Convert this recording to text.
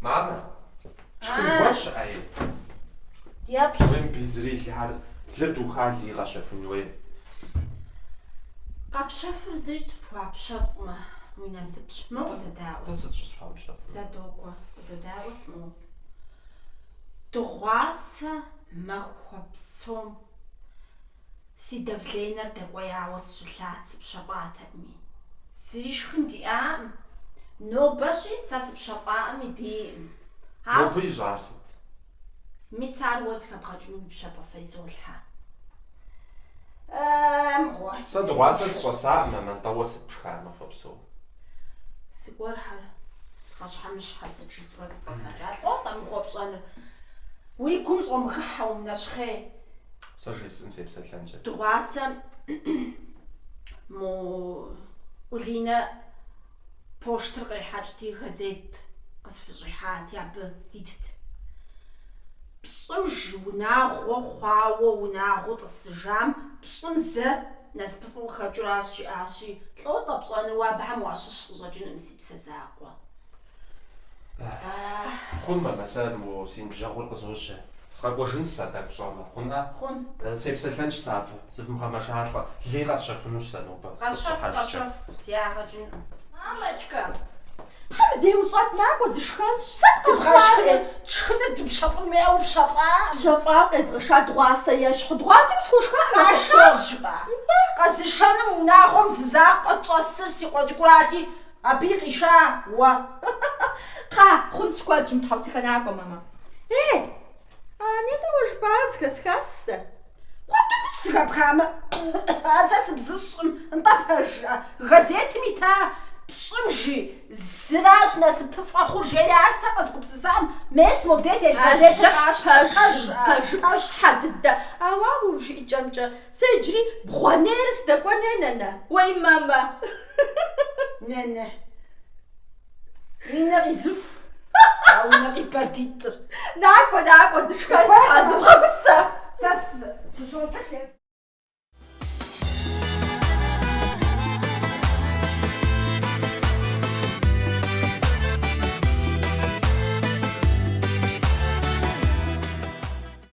Мама, чхуаш ай. Япш. Вен бизрили хар лэду хали гашафун уе. Къапщэфыр зырикӀ пхуапщэфӀмэ, уи насыпщ. Мо къызэдаӀуэ. Сыт ЗэдокӀуэ. КъызэдаӀуэ мо. Дыгъуасэ мэхъу псом си давленэр дэкӀуеяуэ сыщылъат сыпщэфӀатэкъыми. Зыри шхын диӀаӀым. Нобэщи сэ сыпщэфӀаӀэми диӀэм. Нобэ ижар сыт? Мис ар уэ зыхэбгъэкӀыну уи пщэ-тӀасэ изолъхьэ. Сэ дыгъуасэ сщӀэсакъым, нэмэнтӀэуэ сыт пшхамэ фопсэу. Зыгуэрхэр къэщхьэмыщхьэ сыт жысӀурэ зыпӀэзгъэкӀа. ЛӀотӀэ мыгъуэ пщӀэныр. Уи гум щӀомыхыхьэ умынэщхъей. Сэ жесӀын сепсэлъэнкӀэ. Дыгъуасэм мо Улинэ поштэр кърихьэкӀти газет къысхущӀихьат, абы итт. Пщӏым унагъуэ хъуауэ унагъуэ тӀысыжам пщӏым зэ насыпыфӀэу хэкӀыращ жиӀащи, лӀотӀэ пщӀэнур абыхэм уащыщ къыщӀэкӀынум си псэ закъуэ. Хъунмэ, сэ си ныбжьэгъур къызожьэ. СкъэкӀуэжын сэ тӀэкӀу щӀэмэ. ХъунӀэ? Хъун. Сепсэлъэнщ сэ абы. ЗывмыгъэмэжалӀэ. Лей къэсщэфынущ сэ нобэ. Къэсщэф, си ягъэкӀын. Мамочка, демыщӀэт накӀуэ дышхэнщ. Сыт къыбгъэшхын? Тшхыныр дыпщэфӀын хуейуэ пщэфӀа. ПщэфӀам къезгъэша дыгъуасэ ещхъу. Дыгъуасэм схуэшхам. Къашэщ! Къэзышэным унагъуэм зы закъуэ тщӀэсыр си къуэкӀ-кӀурати, абы и къища уэ. Кхъа, хъунщ куэдщ мытхьэусыхэ накӀуэ, мама. АнитӀэ уэжбаз хэсхасэ. Куэду фысыхэпхамэ, сэ сыбзыщӀым, нтӀэ пэжа. Газетым ита пщӏым жи зыращ насыпыфӀэ хъур жери, ар сэ къэзгупсысам мес мобдей газетыр Пэжыпщхьэ дыдэ. Ауэ ужиӀэкӀэмкӀэ, сэ иджыри бгъуэнейр сдэкӀуэнэ, нанэ. Уей, мамэ. Нэнэ. Уи нэ къизыху. Уи нэ къибэрдитӀыр. НакӀуэ, дышхэнщ. Зывгъэгусэ. Сэ сыщӀокӀэлъ.